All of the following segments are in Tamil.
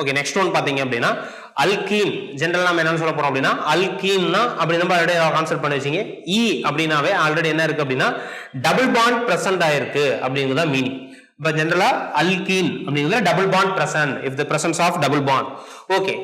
ஓகே நெக்ஸ்ட் ஒன் பாத்தீங்க அப்படின்னா அல்கீன் ஜெனரல் நாம என்னன்னு சொல்ல போறோம் அப்படின்னா அல்கீன்னா அப்படி நம்ம ஆல்ரெடி கான்செப்ட் பண்ணி வச்சீங்க ஈ அப்படினாவே ஆல்ரெடி என்ன இருக்கு அப்படின்னா டபுள் பாண்ட் பிரசன்ட் ஆயிருக்கு அப்படிங்கிறத மீனிங் இப்ப ஜெனரலா அல்கீன் அப்படிங்கிறது double bond present if the presence of double bond okay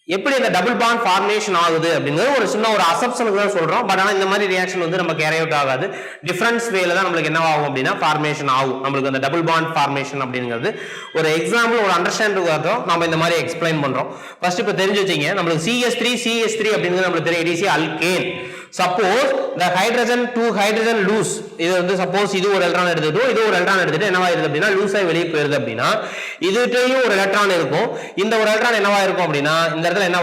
எப்படி இந்த டபுள் பாண்ட் ஃபார்மேஷன் ஆகுது அப்படிங்கிறது ஒரு சின்ன ஒரு அசப்ஷனுக்கு தான் சொல்றோம் பட் ஆனா இந்த மாதிரி ரியாக்ஷன் வந்து நம்ம கேரி அவுட் ஆகாது டிஃபரன்ஸ் வேல தான் நமக்கு என்ன ஆகும் அப்படின்னா ஃபார்மேஷன் ஆகும் நமக்கு அந்த டபுள் பாண்ட் ஃபார்மேஷன் அப்படிங்கிறது ஒரு எக்ஸாம்பிள் ஒரு அண்டர்ஸ்டாண்டிங்காக நம்ம இந்த மாதிரி எக்ஸ்பிளைன் பண்றோம் ஃபர்ஸ்ட் இப்போ தெரிஞ்சு வச்சீங்க நம்மளுக்கு CH3 அப்படிங்கிறது நமக்கு தெரியும் it is alkane suppose the hydrogen 2 hydrogen loose இது வந்து சப்போஸ் இது ஒரு எலக்ட்ரான் எடுத்துட்டோம் இது ஒரு எலக்ட்ரான் எடுத்துட்டு என்னவா இருக்கு அப்படினா லூஸா வெளிய போயிடுது அப்படினா இதுட்டேயும் ஒரு எலக்ட்ரான் இருக்கும் இந்த ஒரு எலக்ட்ரான் என்னவா இருக்கும் அப்படினா இந்த இடத்துல என்ன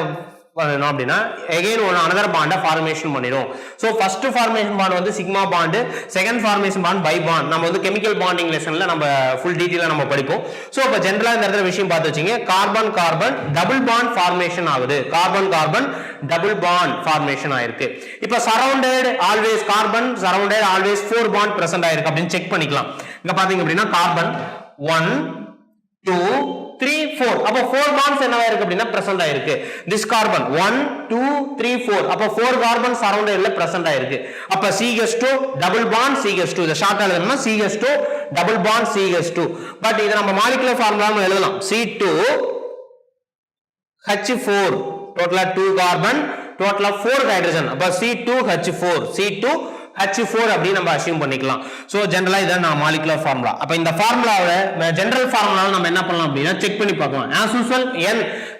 பண்ணனும் அப்படினா again one another bond formation பண்ணிரும் so first formation bond வந்து sigma bond second formation bond bi bond நம்ம வந்து chemical bonding lessonல நம்ம full detail நம்ம படிப்போம் so அப்ப ஜெனரலா இந்த இடத்துல விஷயம் பார்த்து வச்சீங்க carbon carbon double bond formation ஆகுது carbon carbon double bond formation ஆயிருக்கு இப்ப surrounded always carbon surrounded always 4 bond present ஆயிருக்கு அப்படினு செக் பண்ணிக்கலாம் இங்க பாத்தீங்க அப்படினா கார்பன் 1 2 3 4 அப்ப 4 bonds என்னவா இருக்கு அப்படினா பிரசன்ட் ஆயிருக்கு this carbon 1 2 3 4 அப்ப 4 carbon சரவுண்டட்ல பிரசன்ட் ஆயிருக்கு அப்ப CH2 டபுள் பாண்ட் CH2 இத ஷார்ட்டா எழுதணும்னா CH2 double bond CH2 but இத நம்ம மாலிகுலர் ஃபார்முலால எழுதலாம் C2 H4 டோட்டலா 2 carbon டோட்டலா 4 ஹைட்ரஜன் அப்ப C2H4 C2H4 அப்படி நம்ம அஸ்யூம் பண்ணிக்கலாம் சோ ஜெனரலா இத நான் மாலிகுலர் ஃபார்முலா அப்ப இந்த ஃபார்முலாவை ஜெனரல் ஃபார்முலால நம்ம என்ன பண்ணலாம் அப்படினா செக் பண்ணி பார்க்கலாம் as usual n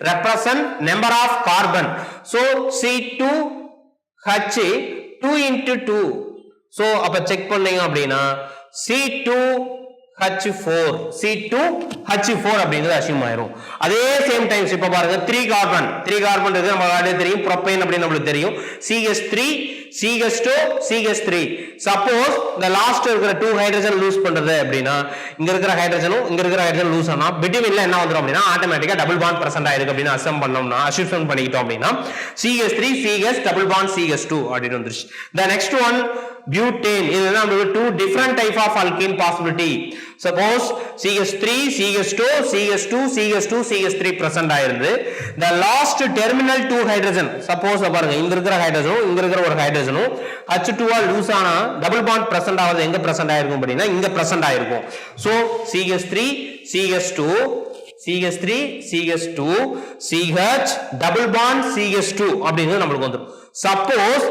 represent number of carbon so C2H 2 into 2 so அப்ப செக் பண்ணீங்க அப்படினா C2H4 அப்படிங்கிறது அஸ்யூம் ஆயிரும் அதே சேம் டைம்ஸ் இப்ப பாருங்க 3 கார்பன் இருக்கு நம்ம ஆல்ரெடி தெரியும் ப்ரோபேன் அப்படி நமக்கு தெரியும் CH3 CH2 CH3 சப்போஸ் இந்த லாஸ்ட் இருக்கிற 2 ஹைட்ரஜன் லூஸ் பண்றது அப்படினா இங்க இருக்கிற ஹைட்ரஜன் லூஸ் ஆனா பிட்வீன்ல என்ன வந்துரும் அப்படினா ஆட்டோமேட்டிக்கா டபுள் பாண்ட் பிரசன்ட் ஆயிருக்கு அப்படினா அஸ்யூம் பண்ணிட்டோம் அப்படினா CH3 CH double bond CH2 அப்படி வந்துருச்சு the next one butane இதுதான் நமக்கு two different type of alkene possibility suppose CH3 CH2 CH2 CH2 CH3 present ஆயிருந்து the last terminal two hydrogen suppose பாருங்க இங்க இருக்கிற ஹைட்ரஜனும் இங்க இருக்கிற ஒரு ஹைட்ரஜனும் H2 ஆ லூஸ் ஆனா டபுள் பாண்ட் பிரசன்ட் ஆவது எங்க பிரசன்ட் ஆயிருக்கும் அப்படினா இங்க பிரசன்ட் ஆயிருக்கும் so CH3 CH2 CH double bond CH2 அப்படிங்கிறது நமக்கு வந்துரும் சப்போஸ்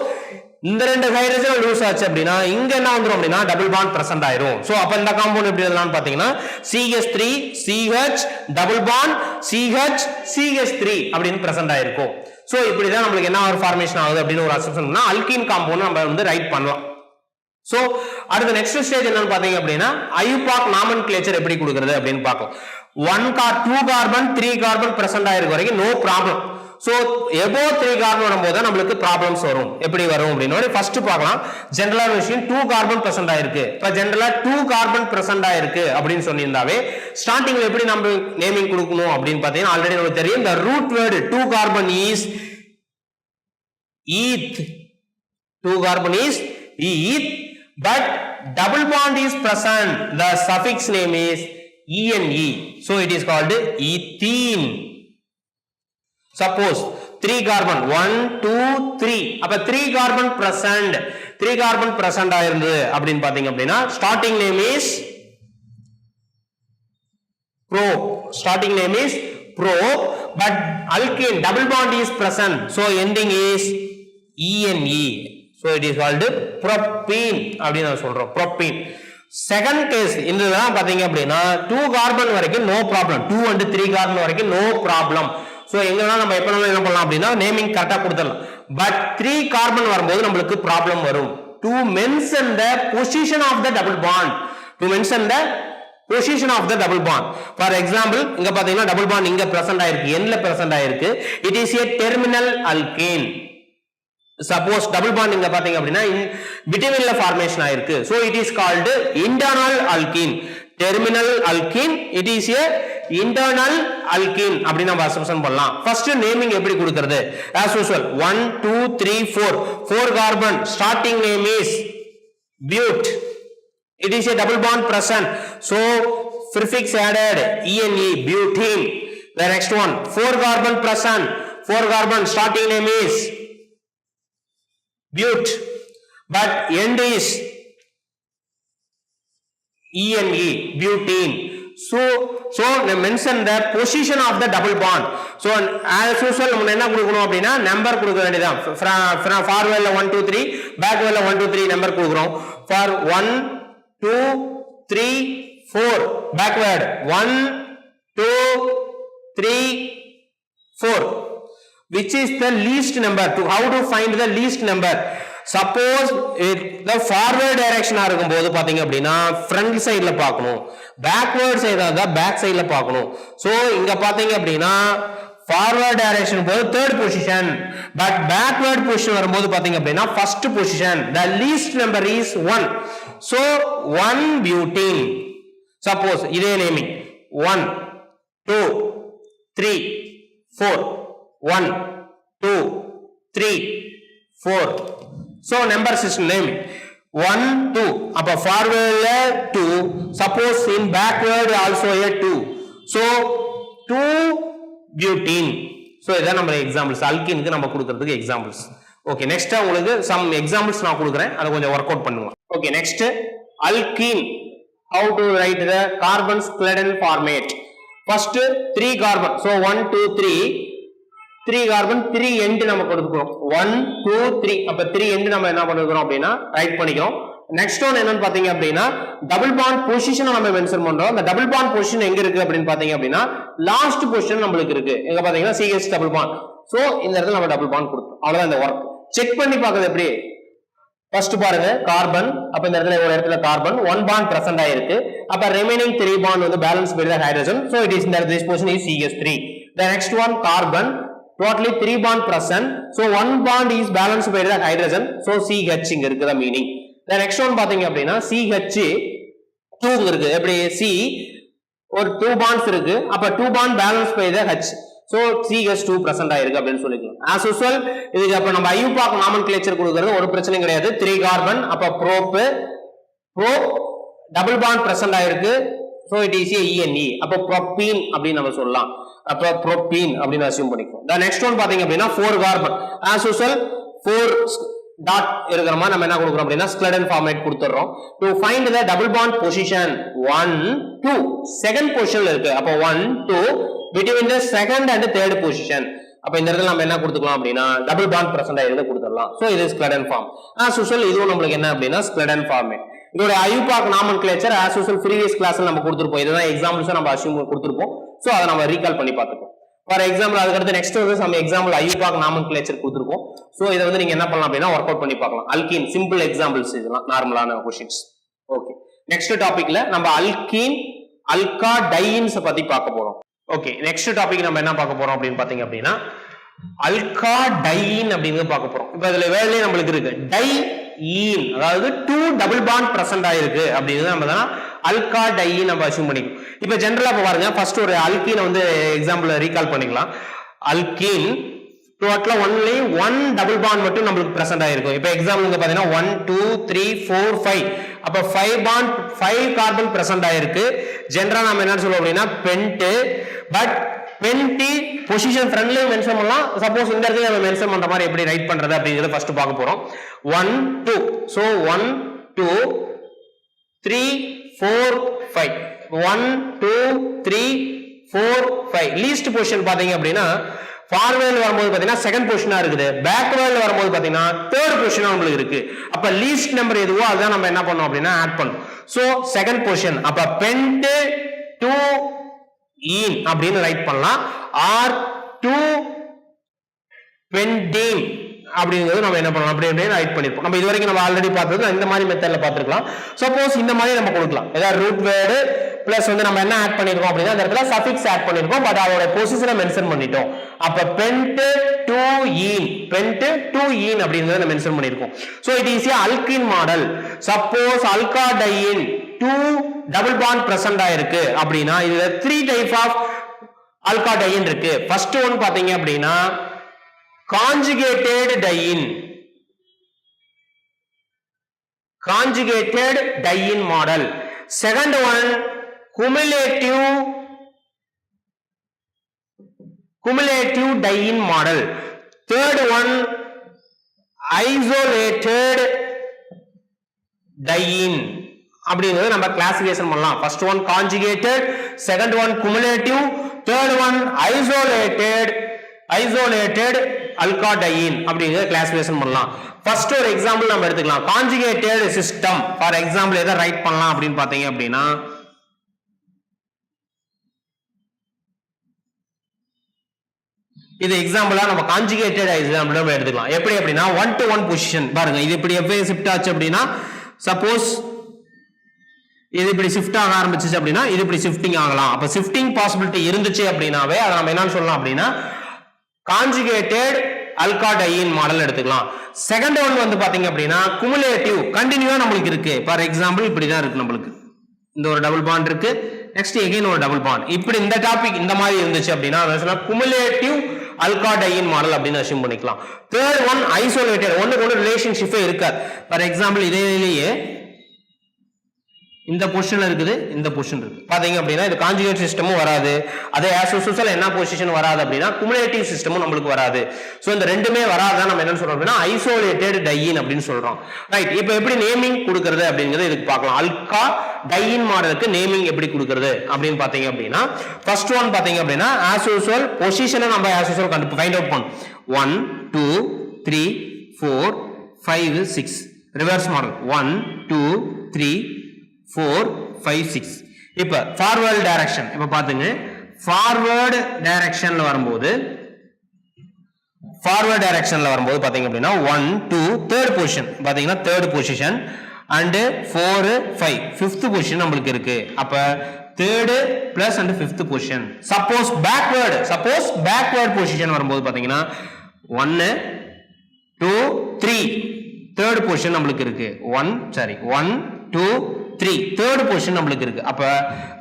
இந்த ரெண்டு ஹைட்ரஜன் லூஸ் ஆச்சு அப்படினா இங்க என்ன வந்துரும் அப்படினா டபுள் பாண்ட் பிரசன்ட் ஆயிரும் சோ அப்ப இந்த காம்பவுண்ட் எப்படி எழுதலாம்னு பாத்தீங்கன்னா CH3 CH double bond CH3 அப்படினு பிரசன்ட் ஆயிருக்கும் சோ இப்படி தான் நமக்கு என்ன ஒரு ஃபார்மேஷன் ஆகுது அப்படினு ஒரு அசம்ப்ஷன்னா அல்கீன் காம்பவுண்ட் நம்ம வந்து ரைட் பண்ணலாம் சோ அடுத்த நெக்ஸ்ட் ஸ்டேஜ் என்னன்னு பாத்தீங்க அப்படினா IUPAC நாமென்க்ளேச்சர் எப்படி கொடுக்கிறது அப்படினு பார்க்கலாம் 2 கார்பன் 3 கார்பன் பிரசன்ட் ஆயிருக்கு வரைக்கும் no problem so above 3 carbon வரும்போது நமக்கு ப்ராப்ளம்ஸ் வரும் எப்படி வரும் அப்படினா ஃபர்ஸ்ட் பார்க்கலாம் ஜெனரலா விஷயம் 2 கார்பன் பிரசன்ட் ஆயிருக்கு இப்ப ஜெனரலா 2 கார்பன் பிரசன்ட் ஆயிருக்கு அப்படினு சொன்னிருந்தாவே ஸ்டார்டிங்ல எப்படி நம்ம நேமிங் கொடுக்கணும் அப்படினு பாத்தீங்கன்னா ஆல்ரெடி நமக்கு தெரியும் the root word 2 carbon is eth 2 carbon is eth but double bond is present the suffix name is ene so it is called ethene suppose 3 carbon 1 2 3 அப்ப 3 carbon present ஆயிருந்தது அப்படினு பாத்தீங்க அப்படினா starting name is pro but alkane double bond is present so ending is ene so it is called propene அப்படினு நான் சொல்றோம் propene second case இதுதான் பாத்தீங்க அப்படினா 2 carbon வரைக்கும் no problem 2 and 3 carbon வரைக்கும் no problem சோ எங்கனா நம்ம எப்பனாலும் என்ன பண்ணலாம் அப்படினா நேமிங் கரெக்ட்டா கொடுத்துடலாம் பட் 3 கார்பன் வரும்போது நமக்கு ப்ராப்ளம் வரும் to mention the position of the double bond for example இங்க பாத்தீங்கன்னா டபுள் பாண்ட் இங்க பிரசன்ட் ஆயிருக்கு எண்ட்ல பிரசன்ட் ஆயிருக்கு it is a terminal alkane suppose double bond இங்க பாத்தீங்க அப்படினா between la formation ஆயிருக்கு so it is called internal alkene terminal alkene it is a internal alkene அப்படி நம்ம அசம்ப்ஷன் பண்ணலாம் ஃபர்ஸ்ட் நேமிங் எப்படி கொடுக்கிறது as usual 1 2 3 4 carbon starting name is but it is a double bond present so prefix added ene butane The next one, 4 carbon present. 4 carbon starting name is but but end is ene, butene. So mention the position of the double bond. So as usual நம்ம என்ன கொடுக்கணும் அப்படினா நம்பர் கொடுக்க வேண்டியதான். ஃபார்வர்ட்ல 1 2 3, பேக்வர்ட்ல 1 2 3 நம்பர் கொடுக்கிறோம். For 1 2 3 4 backward 1 2 3 4, which is the least number. To how to find the least number? Suppose the forward direction இருக்கும்போது பாத்தீங்க அப்படினா front sideல பார்க்கணும், backward side ஆ back sideல பார்க்கணும். So இங்க பாத்தீங்க அப்படினா forward direction போது third position, but backward position வரும்போது பாத்தீங்க அப்படினா first position. The least number is 1. So 1 butene. Suppose இதே naming 1 2 3 4 1 2 3 4. So number system name 1 2, அப்ப forwardல 2, suppose in backward also a 2, so 2 butene. So இதான் நம்ம எக்ஸாம்பிள்ஸ் அல்கீனுக்கு நம்ம கொடுக்கிறதுக்கு எக்ஸாம்பிள்ஸ். ஓகே, நெக்ஸ்ட் உங்களுக்கு சம் எக்ஸாம்பிள்ஸ் நான் கொடுக்குறேன், அதை கொஞ்சம் ஒர்க் அவுட் பண்ணுங்க. Okay, next alkene, how to write the carbon skeleton format. First 3 carbon, so 1 2 3 carbon 3 end நம்ம கொடுக்கிறோம். 1 2 3, அப்ப 3 end நம்ம என்ன பண்ணிக்கிறோம் அப்படினா ரைட் பண்ணிக்கிறோம். நெக்ஸ்ட் ஒன் என்னன்னு பாத்தீங்க அப்படினா டபுள் பாண்ட் பொசிஷனை நம்ம மென்ஷன் பண்றோம். அந்த டபுள் பாண்ட் பொசிஷன் எங்க இருக்கு அப்படினு பாத்தீங்க அப்படினா லாஸ்ட் பொசிஷன் நமக்கு இருக்கு. எங்க பாத்தீங்கன்னா CH டபுள் பாண்ட். சோ இந்த இடத்துல நம்ம டபுள் பாண்ட் கொடுத்தோம். அவ்வளவுதான் இந்த வர்க். செக் பண்ணி பார்க்கிறது எப்படி? ஃபர்ஸ்ட் பாருங்க கார்பன், அப்ப இந்த இடத்துல ஒரு இடத்துல கார்பன் 1 பாண்ட் பிரசன்ட் ஆயிருக்கு. அப்ப ரிமைனிங் 3 பாண்ட் வந்து balance by the hydrogen. So it is in this position is CH3. The next one carbon, totally 3 bond present, so 1 bond is balanced by the hydrogen, so CH இங்க இருக்குதா மீனிங். The next one பாத்தீங்க அப்படினா CH 2 இருக்கு. எப்படி C ஒரு 2 bonds இருக்கு, அப்ப 2 bond balanced by the H, so CH2 present ஆயிருக்கு அப்படினு சொல்லிக்கலாம். as usual இதுக்கு அப்ப நம்ம IUPAC nomenclature கொடுக்கிறது ஒரு பிரச்சனையும் கிடையாது. 3 carbon, அப்ப prop double bond present ஆயிருக்கு, so it is a ENE, அப்ப propene அப்படி நம்ம சொல்லலாம். அப்ப propene அப்படினு அஸ்யூம் பண்ணிக்கலாம். the next one பாத்தீங்க அப்படினா 4 carbon, as usual 4 டாட் இருக்கிற மாதிரி நம்ம என்ன கொடுக்கிறோம் அப்படினா skeleton format கொடுத்துறோம். to find the double bond position 1 2 second positionல இருக்கு. அப்ப 1 2 between the second and third position. அப்ப இந்த இடத்துல நம்ம என்ன கொடுத்துக்கலாம் அப்படினா double bond present ஆயிருக்கு கொடுத்துறலாம். so இது skeleton form. as usual இதுவும் நமக்கு என்ன அப்படினா skeleton format. இதோட IUPAC nomenclature as usual previous classல நம்ம கொடுத்திருப்போம். இதுதான் எக்ஸாம்பிள்ஸ் நம்ம அஸ்யூம் கொடுத்திருப்போம். சோ அத நம்ம ரீகால் பண்ணி பார்த்துப்போம். ஃபார் எக்ஸாம்பிள் அதுக்கு அடுத்து நெக்ஸ்ட் வந்து நம்ம எக்ஸாம்பிள் IUPAC nomenclature கொடுத்திருப்போம். சோ இத வந்து நீங்க என்ன பண்ணலாம் அப்படினா வொர்க் அவுட் பண்ணி பார்க்கலாம். அல்கீன் சிம்பிள் எக்ஸாம்பிள்ஸ் இதெல்லாம் நார்மலான क्वेश्चंस. ஓகே, நெக்ஸ்ட் டாபிக்ல நம்ம அல்கீன் அல்காடைன்ஸ் பத்தி பார்க்க போறோம். ஓகே, நெக்ஸ்ட் டாபிக் நம்ம என்ன பார்க்க போறோம் அப்படின்னு பாத்தீங்க அப்படினா அல்காடைன் அப்படிங்கறது பார்க்க போறோம். இப்போ இதுல வேர்ட்லயே நமக்கு இருக்கு டைஈன், அதாவது 2 டபுள் பாண்ட் பிரசன்ட் ஆயிருக்கு அப்படிங்கிறது நம்ம தான் அல்காடைன் நம்ம அஸ்யூம் பண்ணிக்கலாம். இப்போ ஜெனரலா பாருங்க, ஃபர்ஸ்ட் ஒரு அல்கீனை வந்து எக்ஸாம்பிள் ரீகால் பண்ணிக்கலாம். அல்கீன் டோட்டலா ஒன்லி 1 டபுள் பாண்ட் மட்டும் நமக்கு பிரசன்ட் ஆயிருக்கும். இப்போ எக்ஸாம்பிளுக்கு பாத்தீங்கன்னா 1 2 3 4 5, அப்ப 5 பாண்ட் 5 கார்பன் பிரசன்ட் ஆயிருக்கு. ஜெனரலா நாம என்ன சொல்லுவோம் அப்படின்னா பென்ட், பட் பென்டி பொசிஷன் ஃப்ரண்ட்ல மென்ஷன் பண்ணலாம். சப்போஸ் இந்த இடத்துல நம்ம மென்ஷன் பண்ற மாதிரி எப்படி ரைட் பண்றது அப்படிங்கறத ஃபர்ஸ்ட் பார்க்க போறோம். 1 2, சோ 1 2 3 4 5, 1 2 3 4 5. லீஸ்ட் பொசிஷன் பாத்தீங்க அப்படின்னா ஃபார்வர்ட்ல வரும்போது பாத்தீங்கன்னா செகண்ட் பொசிஷனா இருக்குது, பேக்வர்ட்ல வரும்போது பாத்தீங்கன்னா தேர்ட் பொசிஷனா உங்களுக்கு இருக்கு. அப்ப லீஸ்ட் நம்பர் எதுவோ அதான் நம்ம என்ன பண்ணோம் அப்படின்னா ஆட் பண்ணோம். சோ செகண்ட் பொசிஷன், அப்ப பென்ட் 2 ஈன் அப்படின்னு ரைட் பண்ணலாம். ஆர் 2 பென்டீன் அப்படிங்கிறது நம்ம என்ன பண்ணலாம் அப்படியே ரைட் பண்ணிருப்போம். நம்ம இது வரைக்கும் நம்ம ஆல்ரெடி பார்த்தது இந்த மாதிரி மெத்தட்ல பார்த்திருக்கலாம். சப்போஸ் இந்த மாதிரி நம்ம கொடுக்கலாம், ஏதாவது ரூட் வேர்டு பிளஸ் வந்து நம்ம என்ன ஆட் பண்ணிருக்கோம் அப்படின்னா அந்த இடத்துல சஃபிக்ஸ் ஆட் பண்ணிருக்கோம், பட் அதோட பொசிஷனை மென்ஷன் பண்ணிட்டோம். அப்ப பென்ட் 2 ஈன், பென்ட் 2 ஈன் அப்படிங்கறத மென்ஷன் பண்ணிருக்கோம். So it is a alkene model. Suppose alkadiene 2 double bond present ஆயிருக்கு அப்படின்னா இதுல 3 டைப் ஆஃப் அல்காடைன் இருக்கு. ஃபர்ஸ்ட் ஒன் பாத்தீங்க அப்படின்னா conjugated diene, conjugated diene model. Second one cumulative cumulative diene model. Third one, isolated diene. அப்படிங்கறது நம்ம கிளாசிஃபிகேஷன் பண்ணலாம். First one conjugated, second one cumulative, third one isolated alkadiene அப்படிங்கறது கிளாசிஃபிகேஷன் பண்ணலாம். First ஒரு எக்ஸாம்பிள் நம்ம எடுத்துக்கலாம். conjugated system for example எதை ரைட் பண்ணலாம் அப்படினு பாத்தீங்க அப்படினா இது எக்ஸாம்பிளா நம்ம கான்ஜுகேட்டட் எக்ஸாம்பிள் நம்ம எடுத்துக்கலாம். எப்படி அப்படினா 1 to 1 பொசிஷன் பாருங்க. இது இப்படி FA ஷிஃப்ட் ஆச்சு அப்படினா சப்போஸ் இது இப்படி ஷிஃப்ட் ஆக ஆரம்பிச்சிச்சு அப்படினா இது இப்படி ஷிஃப்டிங் ஆகலாம். அப்ப ஷிஃப்டிங் பாசிபிலிட்டி இருந்துச்சு அப்படினாவே அத நம்ம என்ன சொல்லலாம் அப்படினா கான்ஜுகேட்டட் alkadiene மாடல் எடுத்துக்கலாம். செகண்ட் ஒன் வந்து பாத்தீங்க அப்படினா cumulative கண்டினியூவா நமக்கு இருக்கு. ஃபார் எக்ஸாம்பிள் இப்படி தான் இருக்கு நமக்கு. இந்த ஒரு டபுள் பாண்ட் இருக்கு. நெக்ஸ்ட் அகைன் ஒரு டபுள் பாண்ட். இப்படி இந்த டாபிக் இந்த மாதிரி இருந்துச்சு அப்படினா அத சொல்லலாம் cumulative alkadiene மாடல் அப்படினு அஸ்யூம் பண்ணிக்கலாம். தேர்ட் ஒன் ஐசோலேட்டட் ஒண்ணுக்கு ஒண்ணு ரிலேஷன்ஷிப்பே இருக்காது. ஃபார் எக்ஸாம்பிள் இதேலயே இந்த பொசிஷன்ல இருக்குது இந்த பொசிஷன் இருக்கு பாத்தீங்க அப்படினா இது கான்ஜுகேட் சிஸ்டமும் வராது. அதே as usual என்ன பொசிஷன் வராது அப்படினா cumulative சிஸ்டமும் நமக்கு வராது. சோ இந்த ரெண்டுமே வராதா நம்ம என்ன சொல்றோம் அப்படினா ஐசோலேட்டட் diene அப்படினு சொல்றோம். ரைட். இப்போ எப்படி நேமிங் கொடுக்கிறது அப்படிங்கறது இதுக்கு பார்க்கலாம். alkadiene மாடலுக்கு நேமிங் எப்படி கொடுக்கிறது அப்படினு பாத்தீங்க அப்படினா ஃபர்ஸ்ட் ஒன் பாத்தீங்க அப்படினா as usual பொசிஷனை நம்ம as usual ஃபைண்ட் அவுட் பண்ணோம். 1 2 3 4 5 6 ரிவர்ஸ் மாடல் 1 2 3 4 5 6. இப்ப ஃபார்வர்ட் டைரக்ஷன் இப்ப பாத்துங்க. ஃபார்வர்ட் டைரக்ஷன்ல வரும்போது பாத்தீங்க அப்படினா 1 2 தேர்ட் பொசிஷன் பாத்தீங்கன்னா third position and 4 5 fifth position நமக்கு இருக்கு. அப்ப third plus and fifth position. Suppose backward position வரும்போது பாத்தீங்கன்னா 1 2 3 தேர்ட் பொசிஷன் நமக்கு இருக்கு. 1 2 3 தேர்ட் பொசிஷன் நமக்கு இருக்கு. அப்ப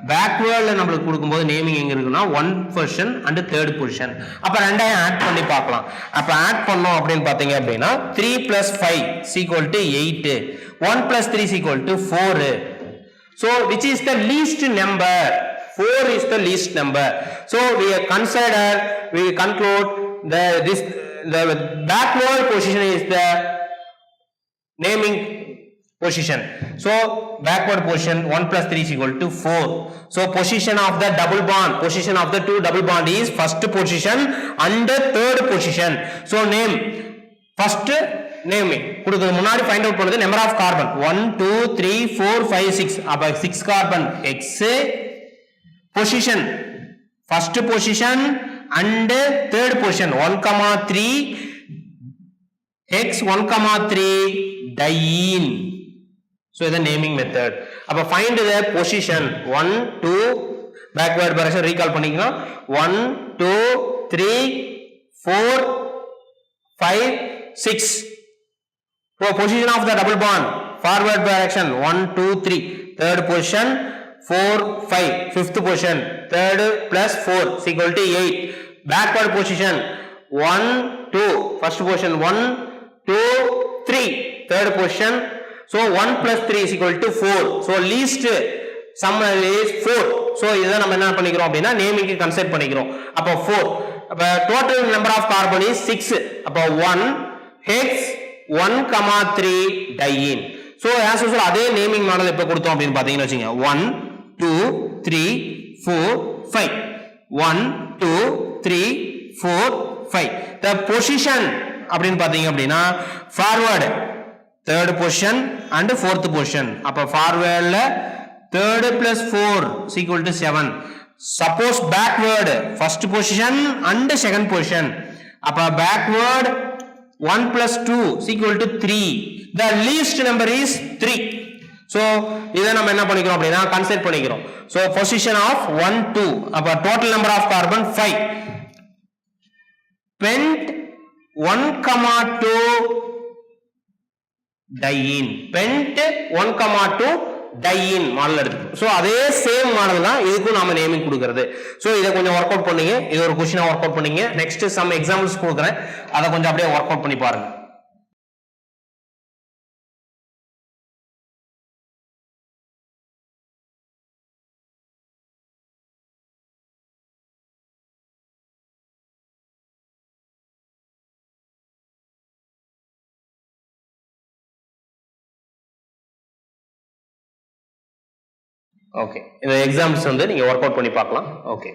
பேக்வர்ட்ல நமக்கு கொடுக்கும்போது நேமிங் எங்க இருக்குன்னா 1 பொசிஷன் அண்ட் தேர்ட் பொசிஷன். அப்ப ரெண்டையும் ஆட் பண்ணி பார்க்கலாம். அப்ப ஆட் பண்ணோம் அப்படின்னு பாத்தீங்க அப்படின்னா 3 plus 5 is equal to 8. 1 plus 3 is equal to 4. So which is the least number? 4 is the least number. So we conclude the backward position is the naming position. So backward position 1 plus 3 is equal to 4. So position of the two double bond is first position and third position. So name first naming கொடுக்கிறது முன்னாடி ஃபைண்ட் அவுட் பண்ணது நம்பர் ஆஃப் கார்பன் 1 2 3 4 5 6. அப்ப 6 carbon x position first position and third position 1, 3 x 1, 3 diene. So the naming method. அப்ப find the position 1 2 backward direction recall பண்ணிக்கலாம். 1 2 3 4 5 6. So position of the double bond forward direction 1 2 3 third position 4 5 fifth position third plus 4 is equal to 8. Backward position 1 2 first position 1 2 3 third position. So 1 plus 3 is equal to 4. So least sum is 4. So இத நம்ம என்ன பண்ணிக்கிறோம் அப்படினா நேமிங்க்கு கன்சிடர் பண்ணிக்கிறோம். அப்ப 4. அப்ப total number of carbon is 6. அப்ப 1 hex 1, 3 diene. So as usual அதே நேமிங் மாடல் இப்ப கொடுத்தோம் அப்படினு பாத்தீங்கன்னா வெச்சீங்க 1 2 3 4 5 1 2 3 4 5. The position அப்படினு பாத்தீங்க அப்படினா forward third position and fourth position. அப்ப forwardல third plus 4 is equal to 7. Suppose backward first position and second position. அப்ப backward 1 plus 2 is equal to 3. The least number is 3. So இத நம்ம என்ன பண்ணிக்கிறோம் அப்படினா கன்சிடர் பண்ணிக்கிறோம். So position of 1 2 அப்ப total number of carbon 5. Pent 1, 2 diene. Pent 1, 2 diene model எடுத்துக்கணும். சோ அதே சேம் மாடல் தான் இதுக்கும் நாம நேமிங் கொடுக்கிறது. சோ இத கொஞ்சம் வொர்க் அவுட் பண்ணீங்க. இது ஒரு क्वेश्चन வொர்க் அவுட் பண்ணீங்க. நெக்ஸ்ட் சம் எக்ஸாம்பிள்ஸ் கொடுக்கிறேன். அத கொஞ்சம் அப்படியே வொர்க் அவுட் பண்ணி பாருங்க. ஓகே இந்த எக்ஸாம்பிள்ஸ் வந்து நீங்க ஒர்க் அவுட் பண்ணி பார்க்கலாம் ஓகே